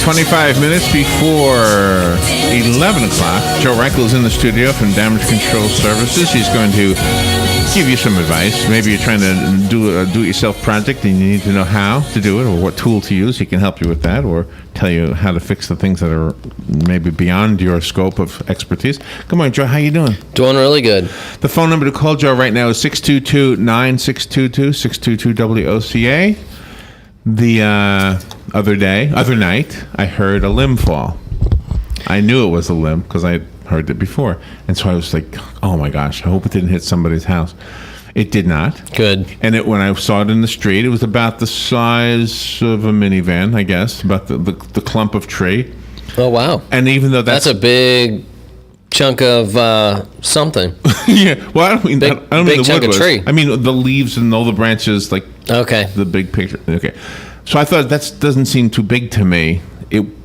25 minutes before 11 o'clock. Joe Reichel is in the studio from Damage Control Services. He's going to give you some advice. Maybe you're trying to do a do-it-yourself project and you need to know how to do it or what tool to use. He can help you with that or tell you how to fix the things that are maybe beyond your scope of expertise. Good morning, Joe. How you doing? Doing really good. The phone number to call Joe right now is 622-9622, 622-WOCA. The other night, I heard a limb fall. I knew it was a limb because I heard it before. And so I was like, oh my gosh, I hope it didn't hit somebody's house. It did not. Good. And when I saw it in the street, it was about the size of a minivan, I guess, about the clump of tree. Oh, wow. And even though that's a big chunk of something. Yeah. Well, I don't mean big, I don't big mean the chunk wood of was. tree. I mean the leaves and all the branches, like okay, the big picture. Okay. So I thought that doesn't seem too big to me.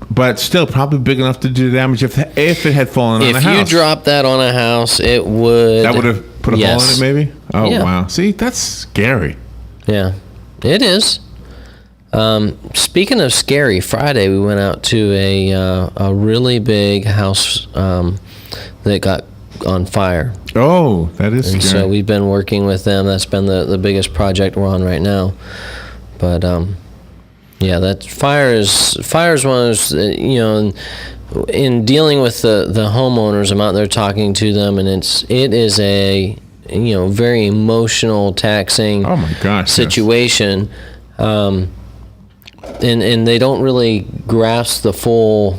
But still, probably big enough to do damage if it had fallen on a house. If you dropped that on a house, it would. That would have put a hole in it, maybe? Oh, yeah. Wow. See, that's scary. Yeah, it is. Speaking of scary, Friday we went out to a really big house that got on fire. Oh, that is and scary. So we've been working with them. That's been the biggest project we're on right now. But yeah, that fire is one of those, in dealing with the homeowners, I'm out there talking to them, and it is a very emotional, taxing oh my gosh, situation. Yes. And they don't really grasp the full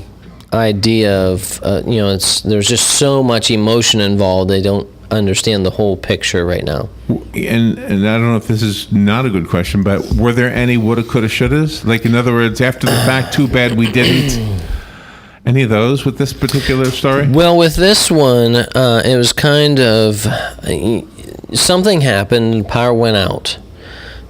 idea of there's just so much emotion involved. They don't understand the whole picture right now. And I don't know if this is not a good question, but were there any woulda, coulda, shouldas? Like, in other words, after the fact, too bad we didn't. Any of those with this particular story? Well, with this one, it was kind of something happened. Power went out.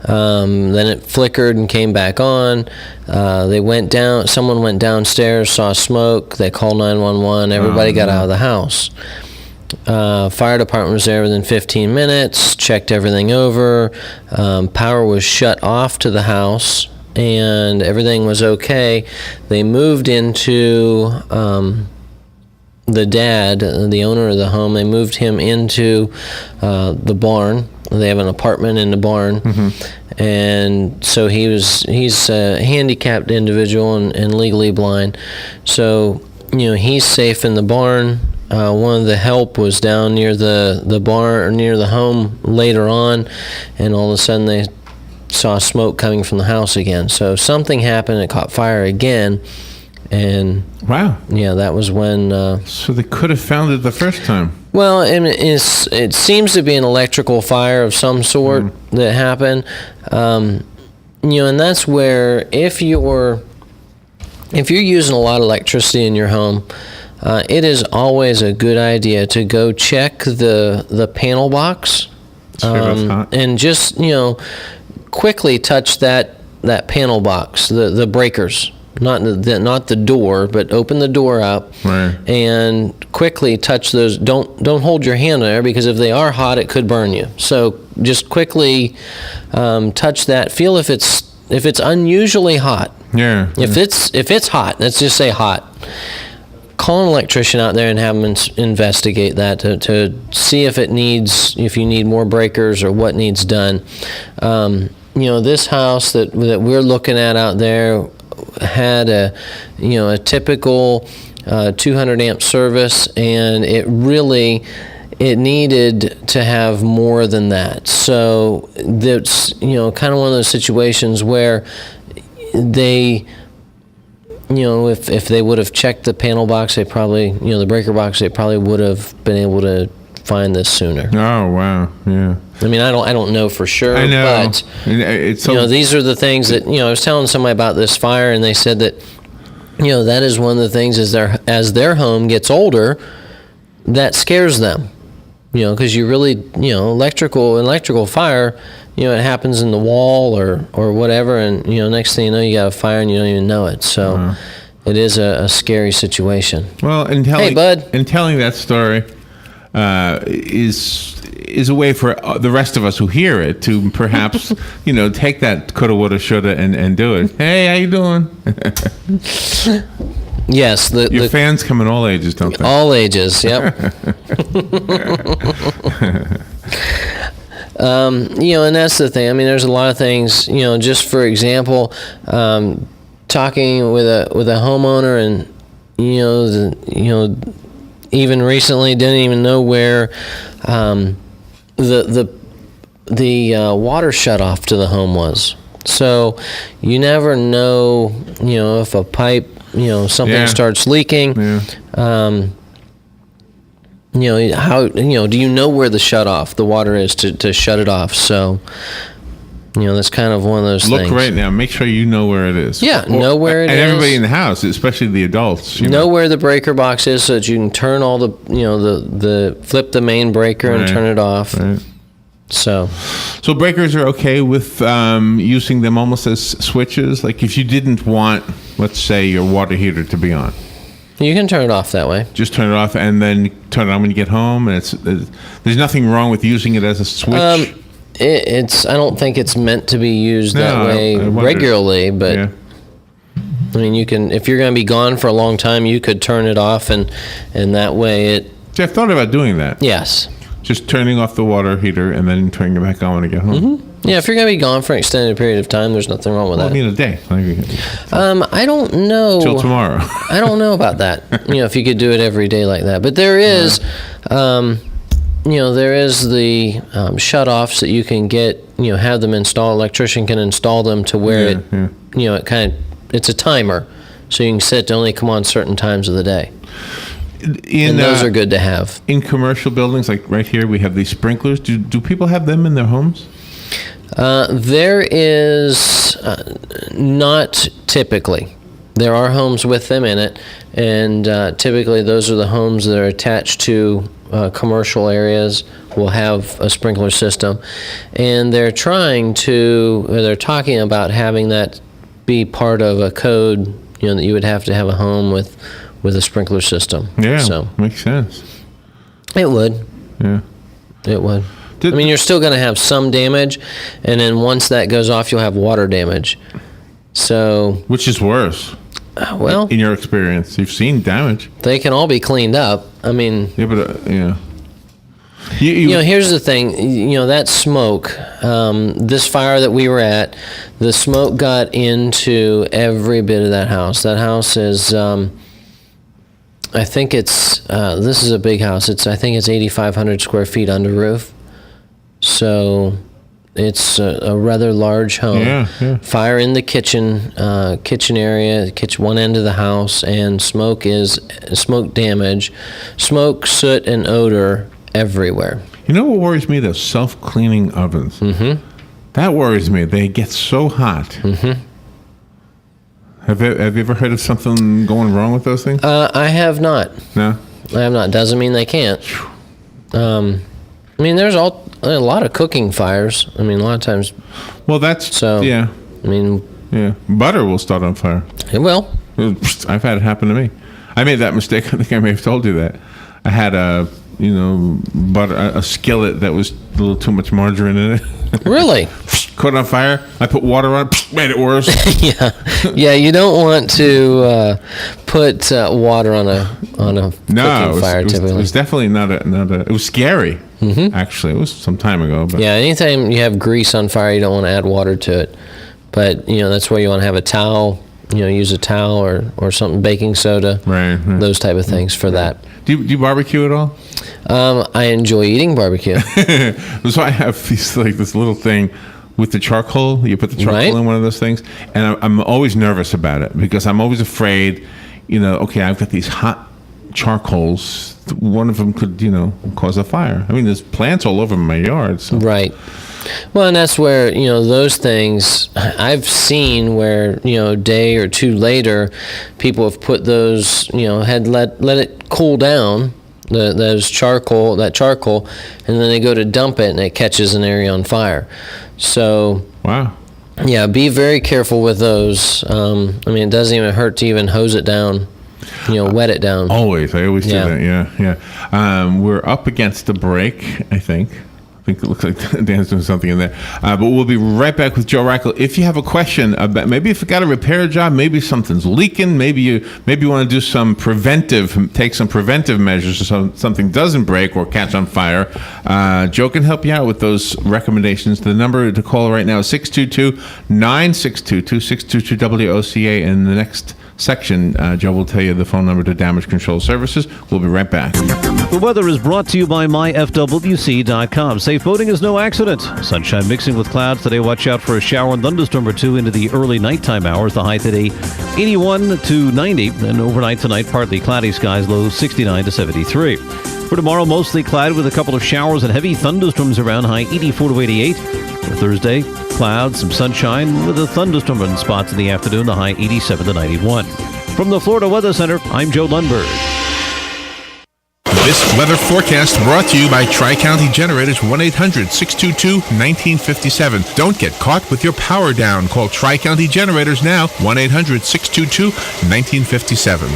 Then it flickered and came back on. They went down. Someone went downstairs, saw smoke. They called 911. Everybody got out of the house. Fire department was there within 15 minutes, checked everything over. Power was shut off to the house, and everything was okay. They moved into the dad, the owner of the home. They moved him into the barn. They have an apartment in the barn, and so he's a handicapped individual and legally blind. So he's safe in the barn. One of the help was down near the barn or near the home later on, and all of a sudden they saw smoke coming from the house again. So something happened. It caught fire again, and wow, yeah, that was when. So they could have found it the first time. Well, it seems to be an electrical fire of some sort that happened, and that's where if you're using a lot of electricity in your home. It is always a good idea to go check the panel box, and just quickly touch that panel box, the breakers, not the door, but open the door up, right, and quickly touch those. Don't hold your hand there, because if they are hot, it could burn you. So just quickly touch that. Feel if it's unusually hot. Yeah. If it's hot, let's just say hot. Call an electrician out there and have them investigate that to see if you need more breakers or what needs done. This house that we're looking at out there had a typical 200 amp service, and it needed to have more than that. So that's kind of one of those situations where they. If they would have checked the panel box, they probably, the breaker box, they probably would have been able to find this sooner. Oh, wow, yeah. I mean, I don't know for sure. I know. But, it's so, these are the things that, I was telling somebody about this fire, and they said that, that is one of the things as their home gets older, that scares them. Because you really, electrical fire, it happens in the wall or whatever, and, next thing you know, you got a fire and you don't even know it. So it is a scary situation. Well, in telling that story, is a way for the rest of us who hear it to perhaps take that coulda, woulda, shoulda and do it. Hey, how you doing? Yes, your fans come in all ages, don't they? All ages, yep. And that's the thing. I mean, there's a lot of things. Just for example, talking with a homeowner, and even recently didn't even know where the water shut off to the home was. So you never know, if a pipe, something starts leaking. Yeah. How do you know where the the water is to shut it off? So that's kind of one of those things. Look right now. Make sure you know where it is. Yeah, know where it is. And everybody in the house, especially the adults. Know where the breaker box is so that you can turn all the flip the main breaker and turn it off. Right. So breakers are okay with using them almost as switches. Like if you didn't want, let's say, your water heater to be on. You can turn it off that way. Just turn it off and then turn it on when you get home. And there's nothing wrong with using it as a switch. I don't think it's meant to be used that way regularly, but yeah. I mean, you can, if you're going to be gone for a long time, you could turn it off and that way it. See, I've thought about doing that. Yes. Just turning off the water heater and then turning it back on when I get home. Mm-hmm. Yeah, if you're going to be gone for an extended period of time, there's nothing wrong with that. I mean, a day. I don't know. Till tomorrow. I don't know about that. If you could do it every day like that. But there is, there is the shut-offs that you can get, have them installed. Electrician can install them to where it kind of, it's a timer. So you can set it to only come on certain times of the day. And those are good to have. In commercial buildings, like right here, we have these sprinklers. Do people have them in their homes? There is not typically. There are homes with them in it, and typically those are the homes that are attached to commercial areas will have a sprinkler system, and they're talking about having that be part of a code, that you would have to have a home with a sprinkler system. Yeah, so makes sense. It would. Yeah, it would. I mean, you're still going to have some damage, and then once that goes off, you'll have water damage. So, which is worse? Well, in your experience, you've seen damage. They can all be cleaned up. I mean, yeah, but here's the thing. That smoke, this fire that we were at, the smoke got into every bit of that house. That house is. I think it's. This is a big house. I think it's 8,500 square feet under roof. So it's a rather large home. Yeah. Fire in the kitchen area, one end of the house, and smoke damage, smoke, soot, and odor everywhere. You know what worries me? Those self-cleaning ovens. Mm-hmm. That worries me. They get so hot. Mm-hmm. Have you ever heard of something going wrong with those things? I have not. No? I have not. Doesn't mean they can't. I mean, there's a lot of cooking fires. I mean, a lot of times. Well, that's so. Yeah. I mean. Yeah. Butter will start on fire. It will. I've had it happen to me. I made that mistake. I think I may have told you that. I had a skillet that was a little too much margarine in it. Really? Caught on fire. I put water on. Made it worse. Yeah. You don't want to put water on a cooking fire. Typically, it was definitely not a. It was scary. Mm-hmm. Actually, it was some time ago. But yeah, anytime you have grease on fire, you don't want to add water to it. But that's where you want to have a towel. Use a towel or something, baking soda. Right. Those type of things for that. Do you barbecue at all? I enjoy eating barbecue. So I have this little thing with the charcoal. You put the charcoal in one of those things, and I'm always nervous about it because I'm always afraid. Okay, I've got these hot charcoals. One of them could, cause a fire. I mean, there's plants all over my yard. So. Right. Well, and that's where, those things I've seen where, a day or two later, people have put those, had let it cool down, that charcoal, and then they go to dump it and it catches an area on fire. So, wow. Yeah, be very careful with those. I mean, it doesn't even hurt to even hose it down. wet it down. Always. I always do Yeah. that. Yeah. We're up against the break, I think. It looks like Dan's doing something in there. But we'll be right back with Joe Reichel. If you have a question about, maybe if you got a repair job, maybe something's leaking, maybe you want to do take some preventive measures so something doesn't break or catch on fire. Joe can help you out with those recommendations. The number to call right now is 622-9622-622-WOCA. In the next section, Joe will tell you the phone number to Damage Control Services. We'll be right back. The weather is brought to you by myfwc.com. Safe boating is no accident. Sunshine mixing with clouds today. Watch out for a shower and thunderstorm or two into the early nighttime hours. The high today 81 to 90. And overnight tonight, partly cloudy skies, low 69 to 73. For tomorrow, mostly cloudy with a couple of showers and heavy thunderstorms around, high 84 to 88. For Thursday, clouds, some sunshine with a thunderstorm in spots in the afternoon, the high 87 to 91. From the Florida Weather Center, I'm Joe Lundberg. This weather forecast brought to you by Tri-County Generators, 1-800-622-1957. Don't get caught with your power down. Call Tri-County Generators now, 1-800-622-1957.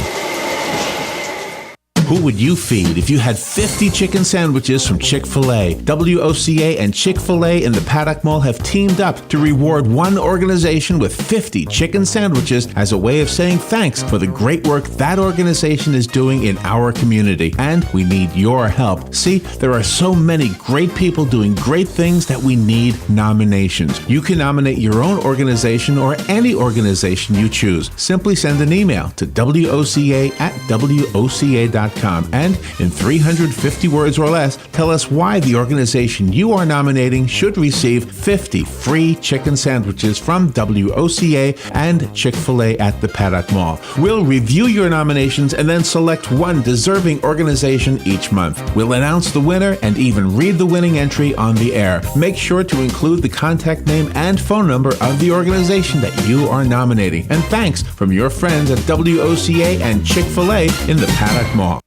Who would you feed if you had 50 chicken sandwiches from Chick-fil-A? WOCA and Chick-fil-A in the Paddock Mall have teamed up to reward one organization with 50 chicken sandwiches as a way of saying thanks for the great work that organization is doing in our community. And we need your help. See, there are so many great people doing great things that we need nominations. You can nominate your own organization or any organization you choose. Simply send an email to WOCA@WOCA.com. And in 350 words or less, tell us why the organization you are nominating should receive 50 free chicken sandwiches from WOCA and Chick-fil-A at the Paddock Mall. We'll review your nominations and then select one deserving organization each month. We'll announce the winner and even read the winning entry on the air. Make sure to include the contact name and phone number of the organization that you are nominating. And thanks from your friends at WOCA and Chick-fil-A in the Paddock Mall.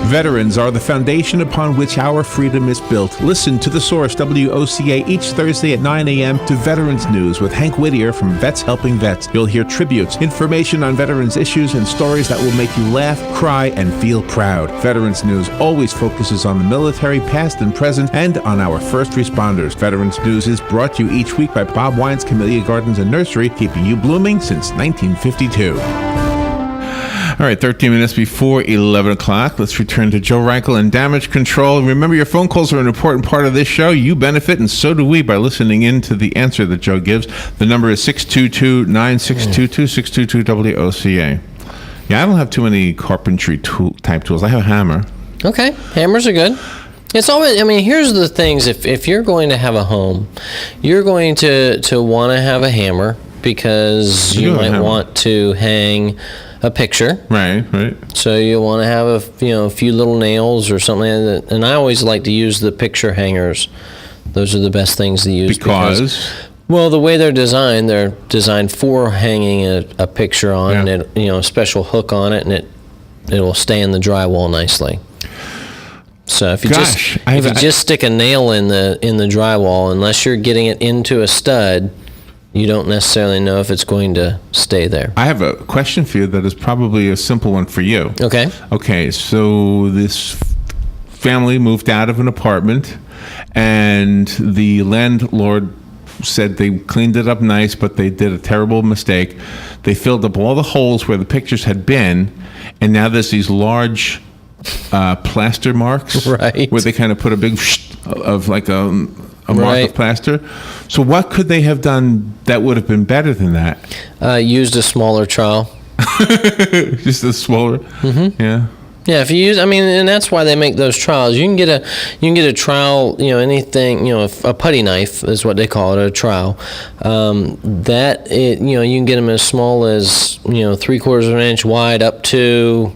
Veterans are the foundation upon which our freedom is built. Listen to The Source, WOCA, each Thursday at 9 a.m. to Veterans News with Hank Whittier from Vets Helping Vets. You'll hear tributes, information on veterans issues, and stories that will make you laugh, cry, and feel proud. Veterans News always focuses on the military, past and present, and on our first responders. Veterans News is brought to you each week by Bob Wine's Camellia Gardens and Nursery, keeping you blooming since 1952. All right, 13 minutes before 11 o'clock. Let's return to Joe Reichel and Damage Control. Remember, your phone calls are an important part of this show. You benefit, and so do we, by listening in to the answer that Joe gives. The number is 622-9622-622-WOCA. Yeah, I don't have too many carpentry type tools. I have a hammer. Okay, hammers are good. It's always, here's the things. If you're going to have a home, you're going to want to have a hammer because you might want to hang a picture. Right. So you want to have a few little nails or something like that. And I always like to use the picture hangers. Those are the best things to use because well, the way they're designed for hanging a picture on, and a special hook on it, and it'll stay in the drywall nicely. So if you just stick a nail in the drywall, unless you're getting it into a stud, you don't necessarily know if it's going to stay there. I have a question for you that is probably a simple one for you. Okay. Okay, so this family moved out of an apartment, and the landlord said they cleaned it up nice, but they did a terrible mistake. They filled up all the holes where the pictures had been, and now there's these large plaster marks, right, where they kind of put a big of like a mark of plaster. So what could they have done that would have been better than that? Used a smaller trowel. Just a smaller? Mm-hmm. Yeah. Yeah, if you use, and that's why they make those trowels. You can get a trowel, anything, a putty knife is what they call it, a trowel. You can get them as small as 3/4 of an inch wide up to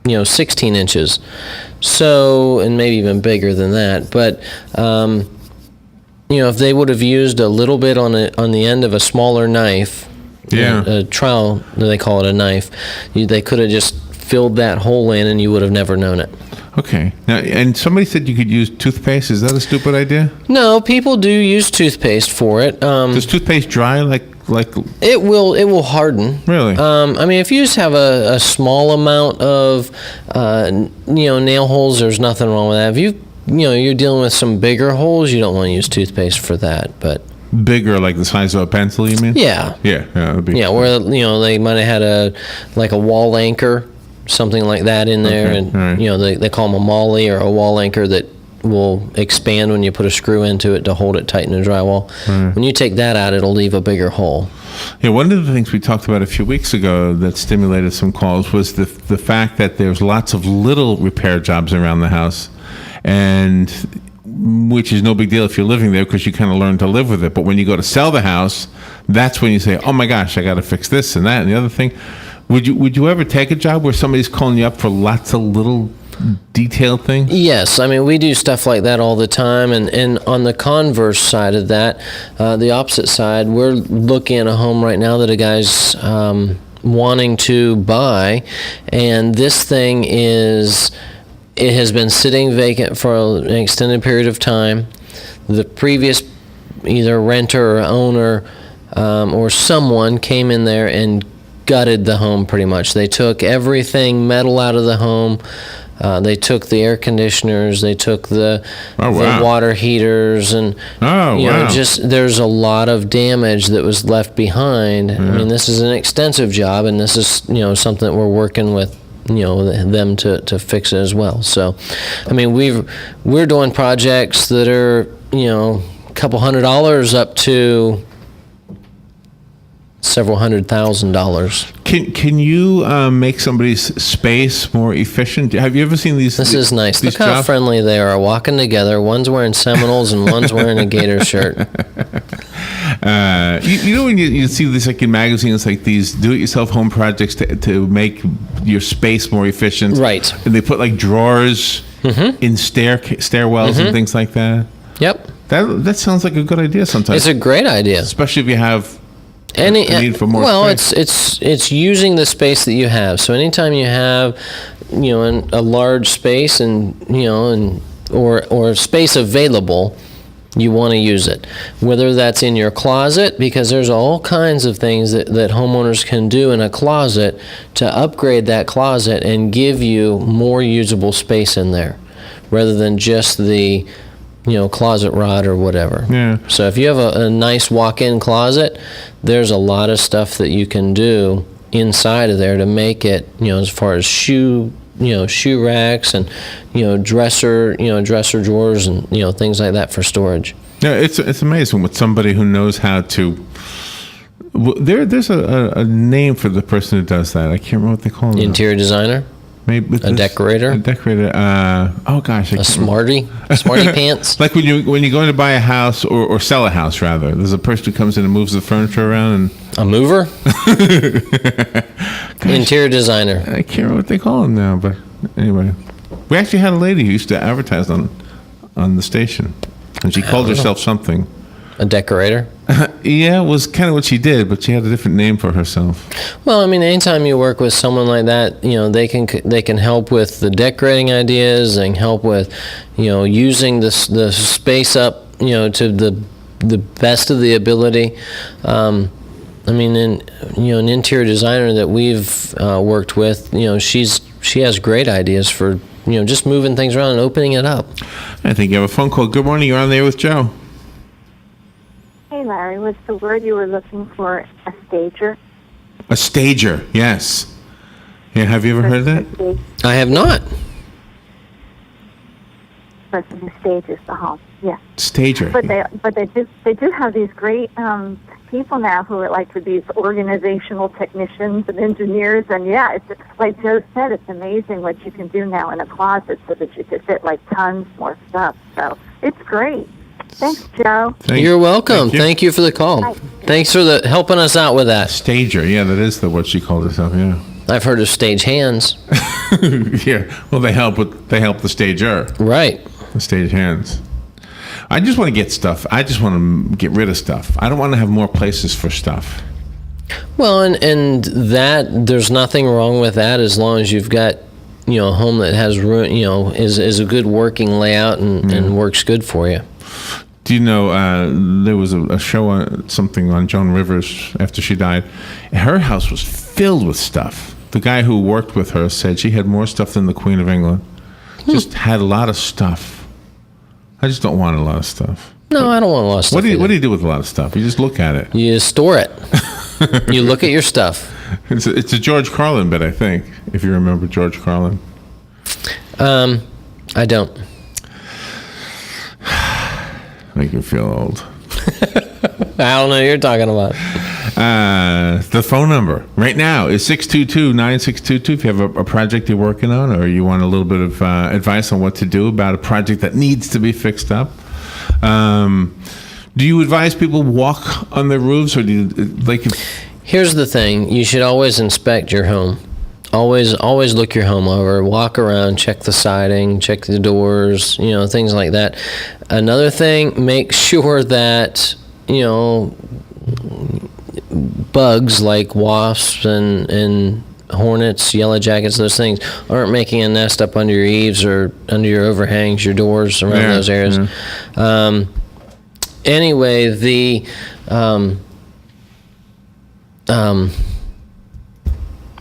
16 inches. So, and maybe even bigger than that. But if they would have used a little bit on the end of a smaller knife, a trowel, they call it a knife, they could have just filled that hole in and you would have never known it. Okay. Now, and somebody said you could use toothpaste. Is that a stupid idea? No, people do use toothpaste for it. Does toothpaste dry like like? It will harden. Really? I mean, if you just have a small amount of nail holes, there's nothing wrong with that. If you're dealing with some bigger holes, you don't want to use toothpaste for that. But Bigger, like the size of a pencil, you mean? yeah, It would be. yeah, where they might have had a wall anchor, something like that in there, Okay, and all right. they call them a molly or a wall anchor that will expand when you put a screw into it to hold it tight in a drywall. When you take that out, it'll leave a bigger hole. Yeah, one of the things we talked about a few weeks ago that stimulated some calls was the fact that there's lots of little repair jobs around the house, and which is no big deal if you're living there because you kind of learn to live with it. But when you go to sell the house, that's when you say, "Oh my gosh, I got to fix this and that and the other thing." Would you ever take a job where somebody's calling you up for lots of little detailed things? Yes, I mean, we do stuff like that all the time, and on the converse side of that, the opposite side, we're looking at a home right now that a guy's wanting to buy, and this thing it has been sitting vacant for an extended period of time. The previous either renter or owner or someone came in there and gutted the home pretty much. They took everything metal out of the home. They took the air conditioners. They took the water heaters, and just there's a lot of damage that was left behind. I mean, this is an extensive job, and this is something that we're working with them to fix it as well. So, I mean, we're doing projects that are a couple $100 up to several $100,000. Can you make somebody's space more efficient? Have you ever seen these? This is nice. These Look how jobs? friendly they are, walking together. One's wearing Seminoles and one's wearing a Gator shirt. You know when you see this like in magazines, like these do-it-yourself home projects to make your space more efficient, Right. And they put like drawers in stairwells and things like that. Yep. That sounds like a good idea sometimes. It's a great idea. Especially if you have a need for more space. it's using the space that you have. So anytime you have a large space or space available, you want to use it. Whether that's in your closet, because there's all kinds of things that homeowners can do in a closet to upgrade that closet and give you more usable space in there, rather than just the closet rod or whatever. Yeah. So if you have a nice walk-in closet, there's a lot of stuff that you can do inside of there to make it, as far as shoe racks and dresser drawers and things like that for storage. Yeah, it's amazing with somebody who knows how to. There's a name for the person who does that. I can't remember what they call it. Interior designer. Maybe A decorator? A decorator. Oh gosh, A smarty pants. Like when you're going to buy a house or sell a house rather. There's a person who comes in and moves the furniture around and. A mover. Interior designer. I can't remember what they call them now, but anyway, we actually had a lady who used to advertise on the station, and she called herself something. A decorator. Yeah, it was kind of what she did, but she had a different name for herself. Well, I mean, anytime you work with someone like that, they can help with the decorating ideas. They can help with, using the space up, to the best of the ability. I mean, an interior designer that we've worked with, she has great ideas for, just moving things around and opening it up. I think you have a phone call. Good morning. You're on there with Joe. Hey, Larry, was the word you were looking for a stager? A stager, yes. Yeah, have you ever heard of that? I have not. Person who stages the home, yeah. Stager. But they do have these great people now who are like these organizational technicians and engineers, and yeah, it's like Joe said, it's amazing what you can do now in a closet so that you could fit like tons more stuff. So it's great. Thanks, Joe. You're welcome. Thank you for the call. Bye. Thanks for helping us out with that. Stager, yeah, that is what she called herself, yeah. I've heard of stage hands. Yeah, well, they help the stager. Right. The stage hands. I just want to get stuff. I just want to get rid of stuff. I don't want to have more places for stuff. Well, and that, there's nothing wrong with that as long as you've got, a home that has room, is a good working layout and works good for you. Do you know there was a show, something on Joan Rivers after she died? Her house was filled with stuff. The guy who worked with her said she had more stuff than the Queen of England. Just had a lot of stuff. I just don't want a lot of stuff. No, I don't want a lot of stuff. What do you do with a lot of stuff? You just look at it. You store it. You look at your stuff. It's a George Carlin bit, I think, if you remember George Carlin. I don't. Make you feel old. I don't know what you're talking about. The phone number right now is 622-9622. If you have a project you're working on, or you want a little bit of advice on what to do about a project that needs to be fixed up. Do you advise people walk on their roofs, or do you like? Here's the thing: you should always inspect your home. Always look your home over. Walk around, check the siding, check the doors. Things like that. Another thing: make sure that bugs like wasps and hornets, yellow jackets, those things aren't making a nest up under your eaves or under your overhangs, your doors around those areas. Yeah. Anyway, the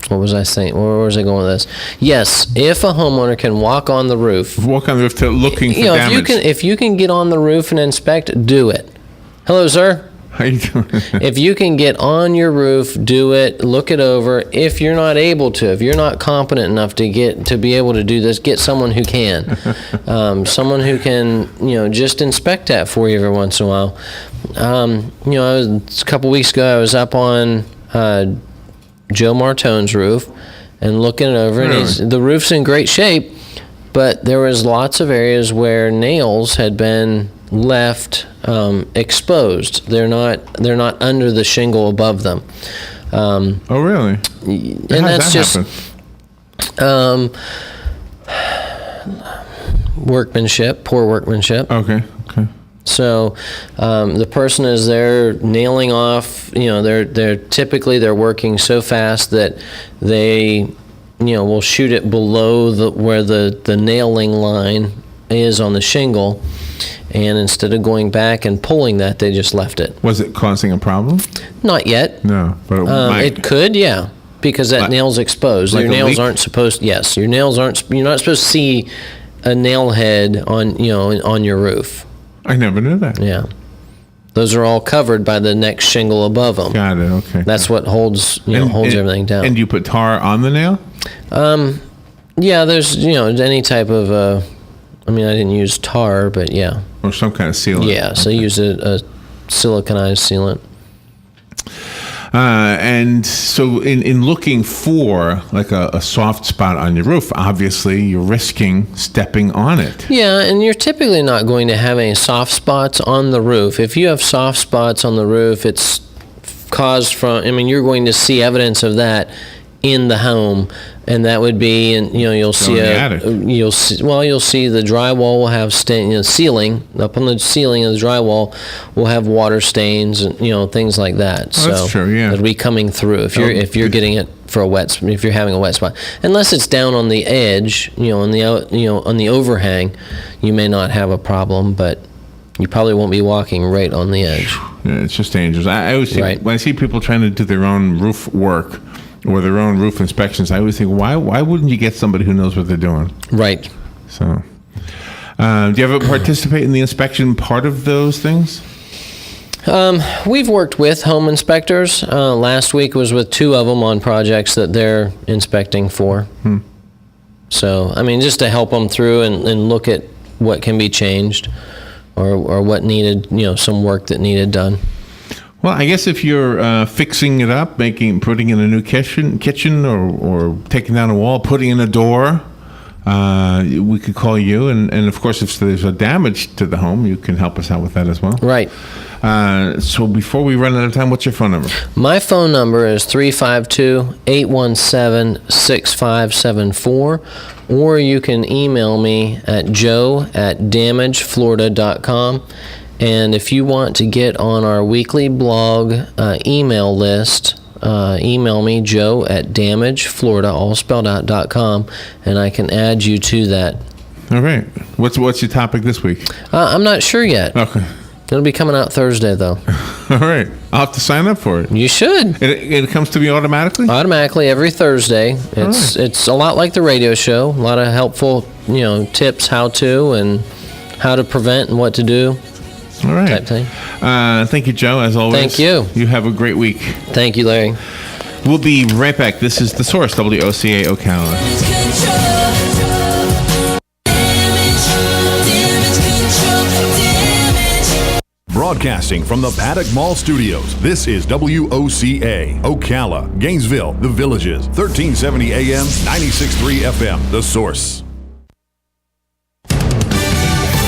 what was I saying? Where was I going with this? Yes, if a homeowner can walk on the roof, to looking for damage. If you can get on the roof and inspect, do it. Hello, sir. How you doing? If you can get on your roof, do it. Look it over. If you're not able to, if you're not competent enough to be able to do this, get someone who can. Someone who can, just inspect that for you every once in a while. A couple weeks ago, I was up on Joe Martone's roof and looking it over, and the roof's in great shape, but there was lots of areas where nails had been left exposed. They're not under the shingle above them. Oh, really? And that's just workmanship, poor workmanship. Okay. So the person is there nailing off. They're typically working so fast that they will shoot it below where the nailing line is on the shingle, and instead of going back and pulling that, they just left it. Was it causing a problem? Not yet. No, but it could, yeah, because that nail's exposed. Like your nails aren't supposed. Yes, your nails aren't. You're not supposed to see a nail head on your roof. I never knew that. Yeah, those are all covered by the next shingle above them. Got it. Okay. That's what holds everything down. And you put tar on the nail? Yeah, there's any type of. I didn't use tar, but yeah. Or some kind of sealant. Yeah, so use a siliconized sealant. And so in looking for like a soft spot on your roof, obviously you're risking stepping on it. Yeah, and you're typically not going to have any soft spots on the roof. If you have soft spots on the roof, it's caused from, you're going to see evidence of that in the home, and that would be, and you'll see you'll see the drywall will have ceiling up on the ceiling of the drywall will have water stains and things like that. Oh, that's true. Yeah, it'll be coming through if you're getting it for if you're having a wet spot, unless it's down on the edge, on the overhang, you may not have a problem, but you probably won't be walking right on the edge. Yeah, it's just dangerous. I always think when I see people trying to do their own roof work or their own roof inspections, I always think, why wouldn't you get somebody who knows what they're doing? Right. So, do you ever participate in the inspection part of those things? We've worked with home inspectors. Last week was with 2 of them on projects that they're inspecting for. So, just to help them through and look at what can be changed or what needed, some work that needed done. Well, I guess if you're fixing it up, putting in a new kitchen or taking down a wall, putting in a door, we could call you. And of course, if there's a damage to the home, you can help us out with that as well. Right. So before we run out of time, what's your phone number? My phone number is 352-817-6574, or you can email me at joe@damageflorida.com. And if you want to get on our weekly blog email list, email me, joe@damageflorida.com, and I can add you to that. All right. What's your topic this week? I'm not sure yet. Okay. It'll be coming out Thursday, though. All right. I'll have to sign up for it. You should. It comes to me automatically? Automatically every Thursday. It's a lot like the radio show. A lot of helpful, tips, how to, and how to prevent and what to do. All right. Type thing. Thank you, Joe, as always. Thank you. You have a great week. Thank you, Larry. We'll be right back. This is The Source, WOCA Ocala. Broadcasting from the Paddock Mall Studios, this is WOCA, Ocala, Gainesville, The Villages, 1370 AM, 96.3 FM, The Source.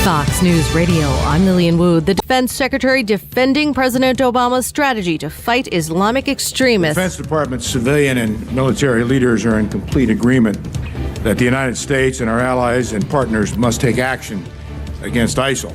Fox News Radio, I'm Lillian Wu. The Defense Secretary defending President Obama's strategy to fight Islamic extremists. The Defense Department's civilian and military leaders are in complete agreement that the United States and our allies and partners must take action against ISIL,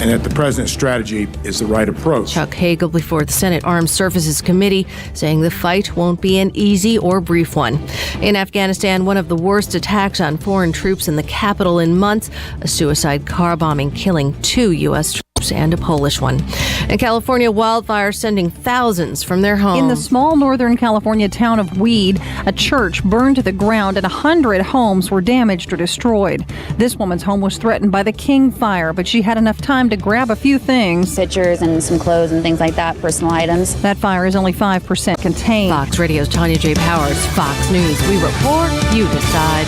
and that the president's strategy is the right approach. Chuck Hagel before the Senate Armed Services Committee, saying the fight won't be an easy or brief one. In Afghanistan, one of the worst attacks on foreign troops in the capital in months, a suicide car bombing killing 2 U.S. troops and a Polish one. In California, wildfires sending thousands from their homes. In the small northern California town of Weed, a church burned to the ground and 100 homes were damaged or destroyed. This woman's home was threatened by the King Fire, but she had enough time to grab a few things. Pictures and some clothes and things like that, personal items. That fire is only 5% contained. Fox Radio's Tanya J. Powers, Fox News. We report, you decide.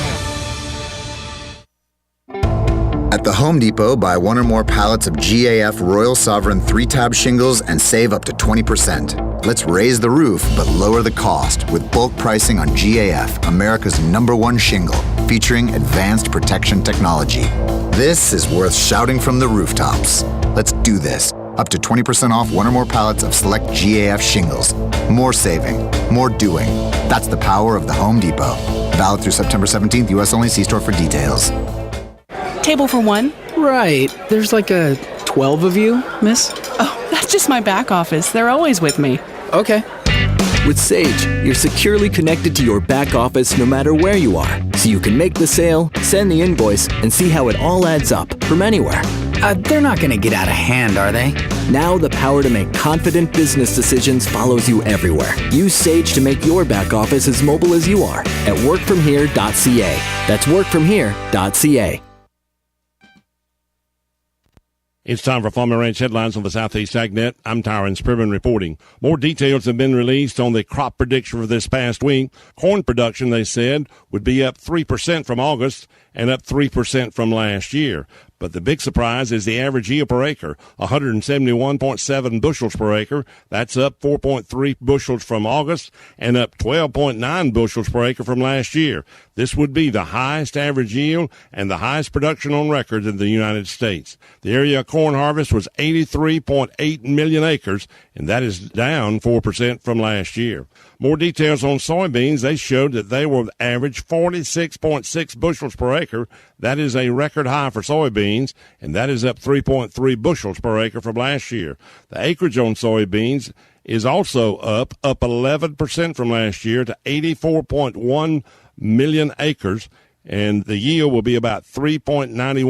At the Home Depot, buy one or more pallets of GAF Royal Sovereign 3-tab shingles and save up to 20%. Let's raise the roof, but lower the cost with bulk pricing on GAF, America's #1 shingle, featuring advanced protection technology. This is worth shouting from the rooftops. Let's do this. Up to 20% off one or more pallets of select GAF shingles. More saving, more doing. That's the power of the Home Depot. Valid through September 17th, U.S. only. See store for details. Table for one? Right. There's like a 12 of you, miss? Oh, that's just my back office. They're always with me. Okay. With Sage, you're securely connected to your back office no matter where you are, so you can make the sale, send the invoice, and see how it all adds up from anywhere. They're not going to get out of hand, are they? Now the power to make confident business decisions follows you everywhere. Use Sage to make your back office as mobile as you are at workfromhere.ca. That's workfromhere.ca. It's time for Farm and Ranch headlines on the Southeast AgNet. I'm Tyron Spearman reporting. More details have been released on the crop prediction for this past week. Corn production, they said, would be up 3% from August and up 3% from last year. But the big surprise is the average yield per acre, 171.7 bushels per acre. That's up 4.3 bushels from August and up 12.9 bushels per acre from last year. This would be the highest average yield and the highest production on record in the United States. The area corn harvest was 83.8 million acres, and that is down 4% from last year. More details on soybeans. They showed that they will average 46.6 bushels per acre. That is a record high for soybeans, and that is up 3.3 bushels per acre from last year. The acreage on soybeans is also up 11% from last year to 84.1 million acres, and the yield will be about 3.91